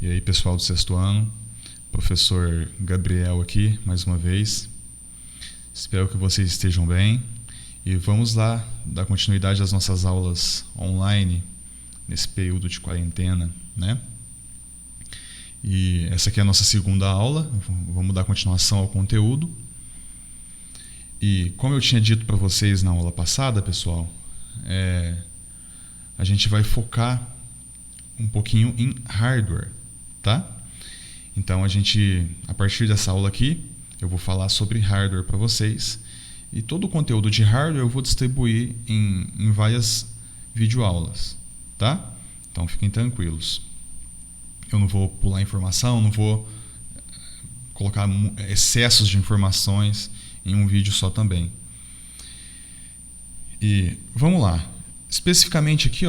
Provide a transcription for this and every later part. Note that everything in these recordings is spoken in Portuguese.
E aí, pessoal do sexto ano, professor Gabriel aqui, mais uma vez. Espero que vocês estejam bem. E vamos lá dar continuidade às nossas aulas online nesse período de quarentena, né? E essa aqui é a nossa segunda aula, vamos dar continuação ao conteúdo. E como eu tinha dito para vocês na aula passada, pessoal, a gente vai focar um pouquinho em hardware, tá? Então a partir dessa aula aqui, eu vou falar sobre hardware para vocês. E todo o conteúdo de hardware eu vou distribuir em várias videoaulas, tá? Então fiquem tranquilos. Eu não vou pular informação, não vou colocar excessos de informações em um vídeo só também. E vamos lá. Especificamente aqui,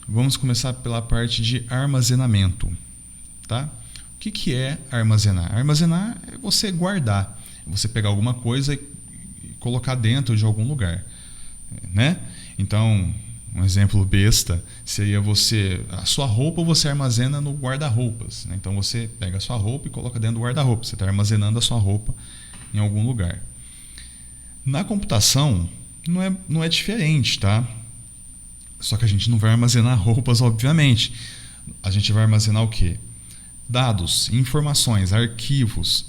vamos começar pela parte de armazenamento, tá? O que é armazenar? Armazenar é você guardar, é você pegar alguma coisa e colocar dentro de algum lugar, né? Então, um exemplo besta seria a sua roupa você armazena no guarda-roupas, né? Então você pega a sua roupa e coloca dentro do guarda-roupa, você está armazenando a sua roupa em algum lugar. Na computação não é diferente, tá? Só que a gente não vai armazenar roupas, obviamente. A gente vai armazenar o quê? Dados, informações, arquivos.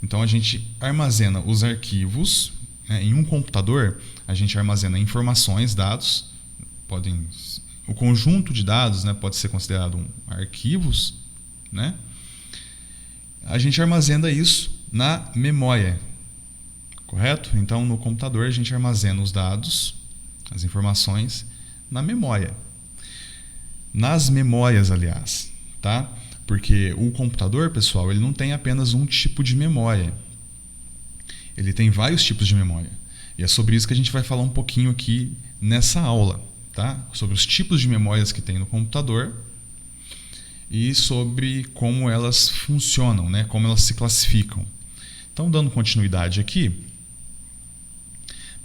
Então a gente armazena os arquivos, né? Em um computador, a gente armazena informações, dados. O conjunto de dados, né, pode ser considerado arquivos, né? A gente armazena isso na memória, correto? Então no computador a gente armazena os dados, as informações na memória. Nas memórias, aliás, tá? Porque o computador, pessoal, ele não tem apenas um tipo de memória. Ele tem vários tipos de memória. E é sobre isso que a gente vai falar um pouquinho aqui nessa aula, tá? Sobre os tipos de memórias que tem no computador e sobre como elas funcionam, né? Como elas se classificam. Então, dando continuidade aqui,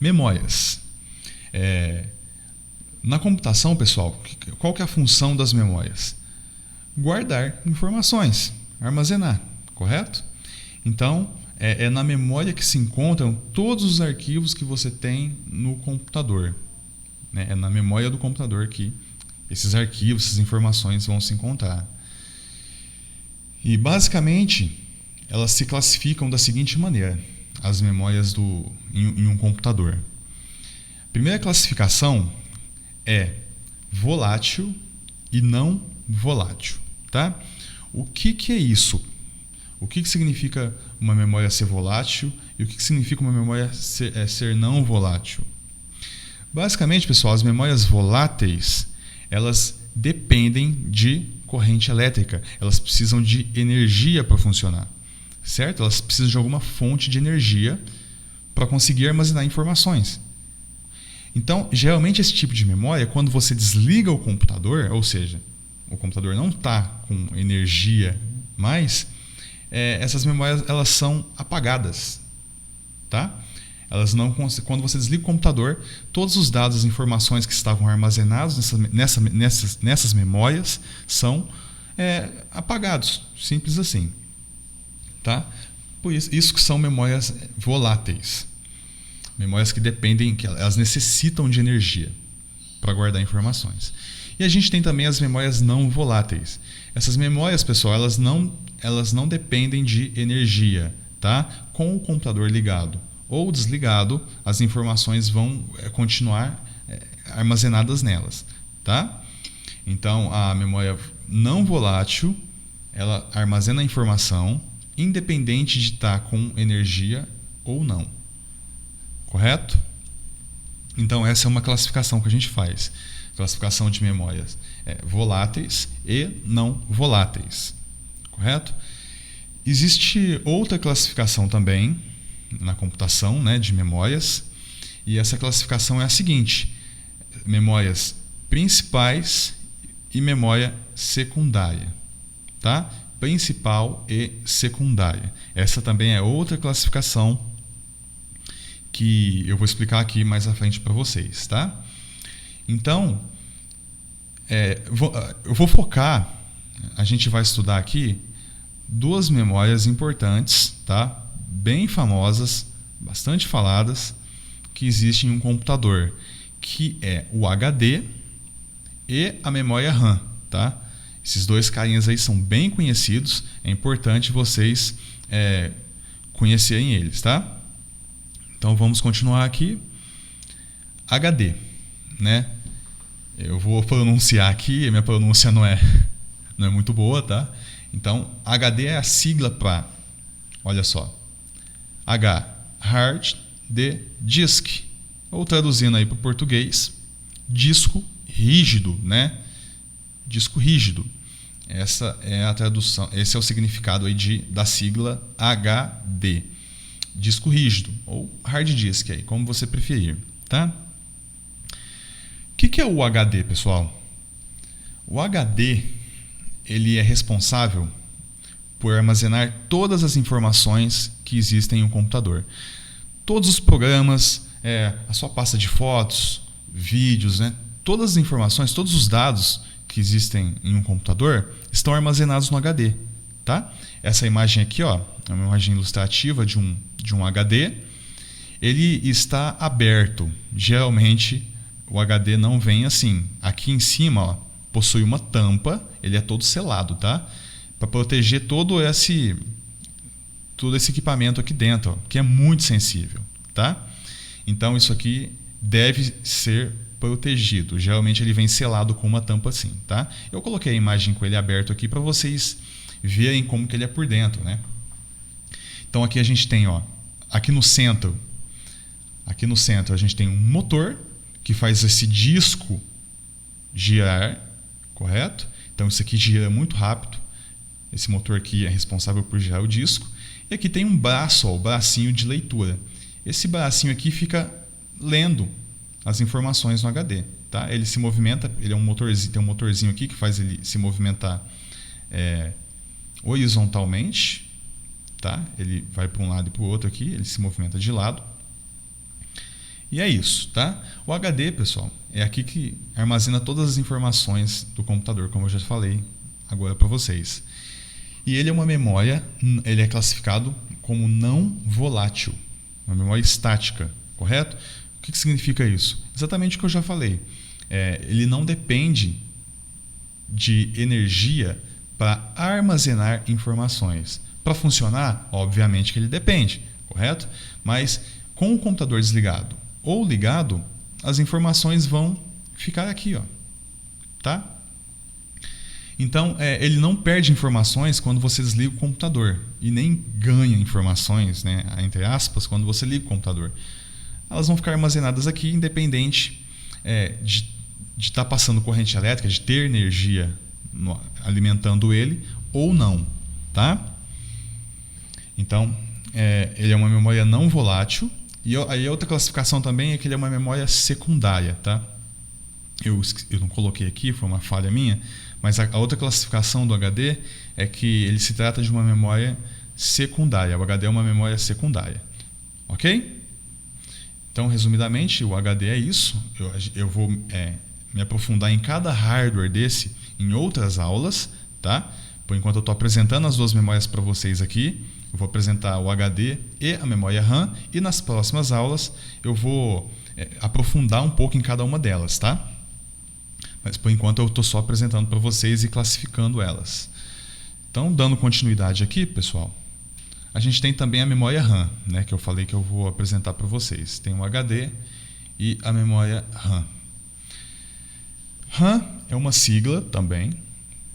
memórias. Na computação, pessoal, qual que é a função das memórias? Guardar informações, armazenar, correto? Então, é na memória que se encontram todos os arquivos que você tem no computador, né? É na memória do computador que esses arquivos, essas informações vão se encontrar. E, basicamente, elas se classificam da seguinte maneira, as memórias em um computador. A primeira classificação é volátil e não volátil, tá? O que é isso? O que significa uma memória ser volátil e o que significa uma memória ser não volátil? Basicamente, pessoal, as memórias voláteis, elas dependem de corrente elétrica. Elas precisam de energia para funcionar, certo? Elas precisam de alguma fonte de energia para conseguir armazenar informações. Então, geralmente esse tipo de memória, quando você desliga o computador, ou seja, o computador não está com energia mais, essas memórias elas são apagadas, tá? Quando você desliga o computador, todos os dados e informações que estavam armazenados nessas memórias são apagados, simples assim, tá? Por isso que são memórias voláteis. Memórias que elas necessitam de energia para guardar informações. E a gente tem também as memórias não voláteis. Essas memórias, pessoal, elas não dependem de energia, tá? Com o computador ligado ou desligado, as informações vão continuar armazenadas nelas, tá? Então, a memória não volátil, ela armazena a informação independente de estar com energia ou não. Correto? Então, essa é uma classificação que a gente faz. Classificação de memórias voláteis e não voláteis. Correto? Existe outra classificação também na computação, né, de memórias. E essa classificação é a seguinte: memórias principais e memória secundária. Tá? Principal e secundária. Essa também é outra classificação que eu vou explicar aqui mais à frente para vocês, tá? Então, eu vou focar a gente vai estudar aqui duas memórias importantes, tá? Bem famosas, bastante faladas, que existem em um computador, que é o HD e a memória RAM, tá? Esses dois carinhas aí são bem conhecidos, é importante vocês conhecerem eles, tá? Então vamos continuar aqui. HD, né? Eu vou pronunciar aqui, minha pronúncia não é muito boa, tá? Então, HD é a sigla para, olha só, H, hard, D, disk, ou traduzindo aí para o português, disco rígido, né? Disco rígido. Essa é a tradução, esse é o significado aí da sigla HD. Disco rígido, ou hard disk, aí, como você preferir, tá? O que é o HD, pessoal? O HD, ele é responsável por armazenar todas as informações que existem em um computador. Todos os programas, a sua pasta de fotos, vídeos, né? Todas as informações, todos os dados que existem em um computador estão armazenados no HD, tá? Essa imagem aqui, ó, é uma imagem ilustrativa de um HD. Ele está aberto. Geralmente o HD não vem assim. Aqui em cima, ó, possui uma tampa. Ele é todo selado, tá? Para proteger todo esse equipamento aqui dentro, ó, que é muito sensível, tá? Então isso aqui deve ser protegido. Geralmente ele vem selado com uma tampa assim, tá? Eu coloquei a imagem com ele aberto aqui para vocês verem como que ele é por dentro, né? Então aqui a gente tem, ó, aqui no centro a gente tem um motor que faz esse disco girar, correto? Então isso aqui gira muito rápido. Esse motor aqui é responsável por girar o disco. E aqui tem um braço, ó, o bracinho de leitura. Esse bracinho aqui fica lendo as informações no HD, tá? Ele se movimenta, ele é um motorzinho, tem um motorzinho aqui que faz ele se movimentar horizontalmente, tá? Ele vai para um lado e para o outro aqui, ele se movimenta de lado. E é isso, tá? O HD, pessoal, é aqui que armazena todas as informações do computador, como eu já falei agora para vocês. E ele é uma memória, ele é classificado como não volátil, uma memória estática, correto? O que significa isso? Exatamente o que eu já falei. Ele não depende de energia para armazenar informações. Para funcionar, obviamente que ele depende, correto? Mas com o computador desligado ou ligado, as informações vão ficar aqui, ó, tá? Então, ele não perde informações quando você desliga o computador e nem ganha informações, né, entre aspas, quando você liga o computador. Elas vão ficar armazenadas aqui, independente de estar passando corrente elétrica, de ter energia alimentando ele ou não, tá? Então, ele é uma memória não volátil. E aí a outra classificação também é que ele é uma memória secundária, tá? Eu não coloquei aqui, foi uma falha minha, mas a outra classificação do HD é que ele se trata de uma memória secundária. O HD é uma memória secundária, ok? Então, resumidamente, o HD é isso. Eu vou me aprofundar em cada hardware desse em outras aulas, tá? Por enquanto eu estou apresentando as duas memórias para vocês aqui. Eu vou apresentar o HD e a memória RAM, e nas próximas aulas eu vou aprofundar um pouco em cada uma delas, tá? Mas por enquanto eu estou só apresentando para vocês e classificando elas. Então, dando continuidade aqui, pessoal, a gente tem também a memória RAM, né, que eu falei que eu vou apresentar para vocês. Tem o HD e a memória RAM. RAM é uma sigla também,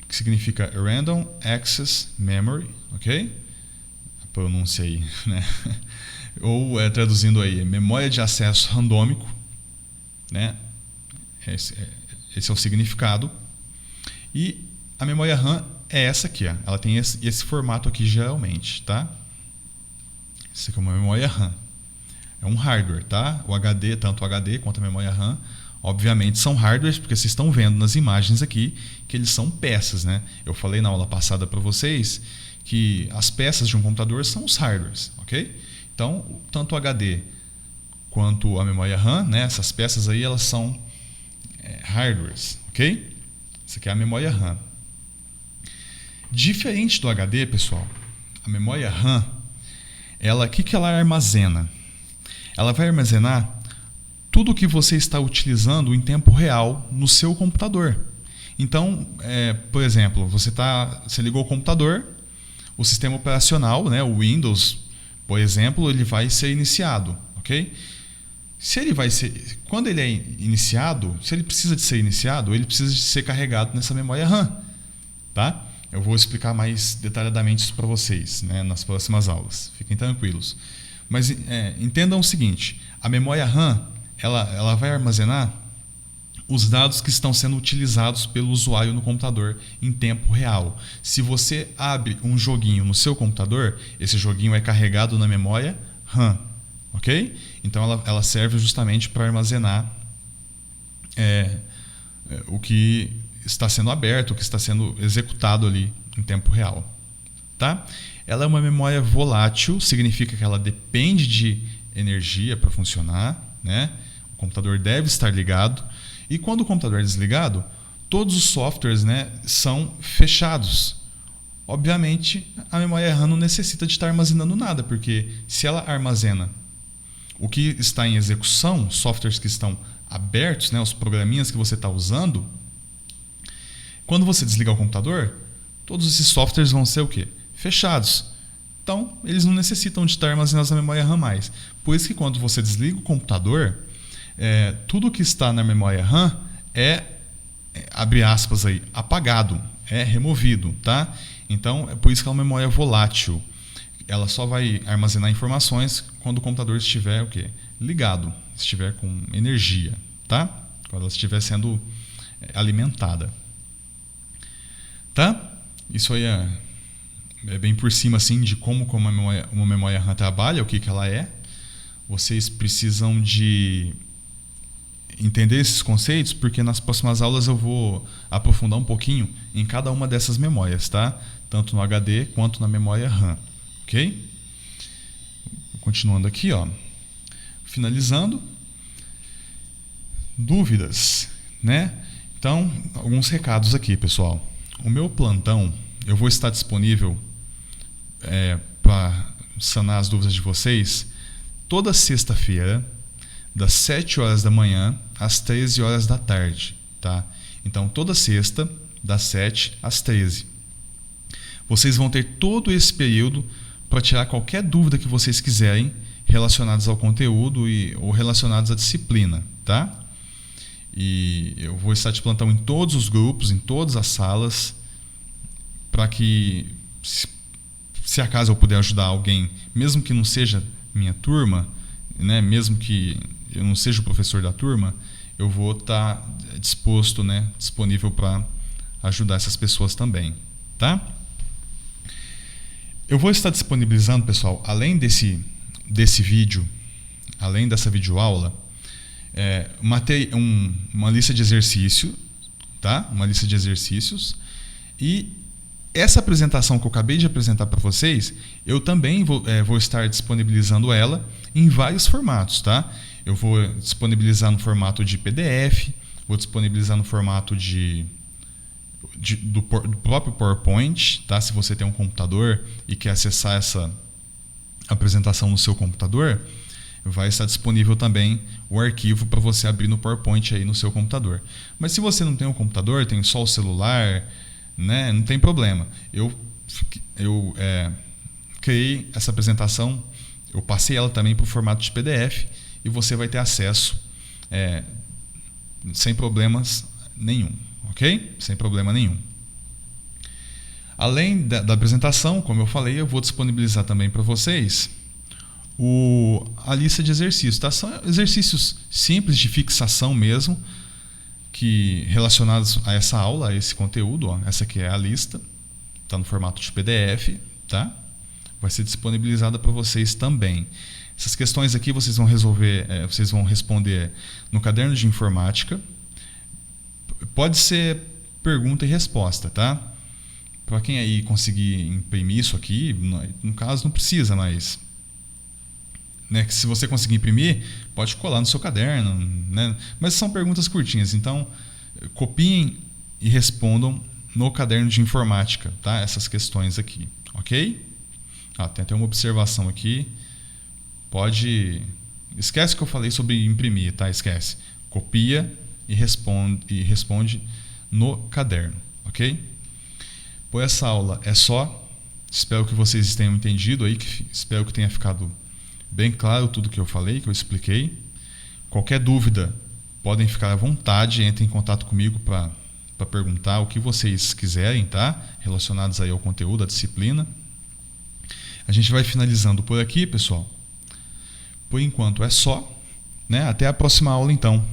que significa Random Access Memory, ok? A pronúncia aí, né? Ou traduzindo aí, memória de acesso randômico, né? Esse é o significado. E a memória RAM é essa aqui, ó. Ela tem esse formato aqui geralmente, tá? Isso aqui é uma memória RAM. É um hardware, tá? O HD, tanto o HD quanto a memória RAM, obviamente são hardwares, porque vocês estão vendo nas imagens aqui que eles são peças, né? Eu falei na aula passada para vocês que as peças de um computador são os hardwares, ok? Então, tanto o HD quanto a memória RAM, né? Essas peças aí, elas são hardwares, ok? Isso aqui é a memória RAM. Diferente do HD, pessoal, a memória RAM, o que ela armazena? Ela vai armazenar tudo o que você está utilizando em tempo real no seu computador. Então, por exemplo, você ligou o computador, o sistema operacional, né, o Windows, por exemplo, ele vai ser iniciado, ok? Quando ele é iniciado, se ele precisa de ser iniciado, ele precisa de ser carregado nessa memória RAM, tá? Eu vou explicar mais detalhadamente isso para vocês, né, nas próximas aulas. Fiquem tranquilos. Mas entendam o seguinte: a memória RAM ela vai armazenar os dados que estão sendo utilizados pelo usuário no computador em tempo real. Se você abre um joguinho no seu computador, esse joguinho é carregado na memória RAM, ok? Então ela serve justamente para armazenar o que está sendo aberto, o que está sendo executado ali em tempo real, tá? Ela é uma memória volátil, significa que ela depende de energia para funcionar, né? O computador deve estar ligado, e quando o computador é desligado, todos os softwares, né, são fechados. Obviamente, a memória RAM não necessita de estar armazenando nada, porque se ela armazena o que está em execução, softwares que estão abertos, né, os programinhas que você está usando, quando você desligar o computador, todos esses softwares vão ser o quê? Fechados. Então, eles não necessitam de estar armazenados na memória RAM mais. Por isso que quando você desliga o computador, tudo que está na memória RAM abre aspas aí, apagado, é removido, tá? Então, é por isso que é uma memória volátil. Ela só vai armazenar informações quando o computador estiver o quê? Ligado, estiver com energia, tá? Quando ela estiver sendo alimentada. Tá? Isso aí é bem por cima assim, de como uma memória RAM trabalha, o que ela é. Vocês precisam de entender esses conceitos, porque nas próximas aulas eu vou aprofundar um pouquinho em cada uma dessas memórias, tá? Tanto no HD quanto na memória RAM, ok? Continuando aqui, ó. Finalizando. Dúvidas, né? Então, alguns recados aqui, pessoal. O meu plantão, eu vou estar disponível para sanar as dúvidas de vocês toda sexta-feira, das 7 horas da manhã às 13 horas da tarde, tá? Então, toda sexta, das 7 às 13. Vocês vão ter todo esse período para tirar qualquer dúvida que vocês quiserem relacionadas ao conteúdo ou relacionadas à disciplina, tá? E eu vou estar de plantão em todos os grupos, em todas as salas, para que, se acaso eu puder ajudar alguém, mesmo que não seja minha turma, né, mesmo que eu não seja o professor da turma, eu vou estar disposto, né, disponível para ajudar essas pessoas também, tá? Eu vou estar disponibilizando, pessoal, além desse vídeo, além dessa videoaula, uma lista de exercícios, tá? Uma lista de exercícios. E essa apresentação que eu acabei de apresentar para vocês, eu também vou estar disponibilizando ela em vários formatos, tá? Eu vou disponibilizar no formato de PDF, vou disponibilizar no formato do próprio PowerPoint, tá? Se você tem um computador e quer acessar essa apresentação no seu computador, vai estar disponível também o arquivo para você abrir no PowerPoint aí no seu computador. Mas se você não tem um computador, tem só o celular, né, não tem problema. Eu criei essa apresentação, eu passei ela também para o formato de PDF e você vai ter acesso sem problemas nenhum, ok? Sem problema nenhum. Além da apresentação, como eu falei, eu vou disponibilizar também para vocês a lista de exercícios, tá? São exercícios simples de fixação mesmo, que relacionados a essa aula, a esse conteúdo, ó. Essa aqui é a lista, está no formato de PDF, tá? Vai ser disponibilizada para vocês também. Essas questões aqui vocês vão resolver, vocês vão responder no caderno de informática. Pode ser pergunta e resposta, tá? Para quem aí conseguir imprimir isso aqui, no caso não precisa, mas né, que se você conseguir imprimir, pode colar no seu caderno, né? Mas são perguntas curtinhas, então copiem e respondam no caderno de informática, tá? Essas questões aqui, ok? Tem até uma observação aqui. Esquece que eu falei sobre imprimir, tá? Esquece. Copia e responde no caderno, ok? Por essa aula é só. Espero que vocês tenham entendido aí, espero que tenha ficado bem claro tudo que eu falei, que eu expliquei. Qualquer dúvida, podem ficar à vontade, entrem em contato comigo para perguntar o que vocês quiserem, tá? Relacionados aí ao conteúdo, à disciplina. A gente vai finalizando por aqui, pessoal. Por enquanto é só, né? Até a próxima aula, então.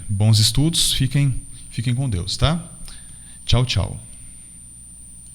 Bons estudos, fiquem com Deus, tá? Tchau, tchau.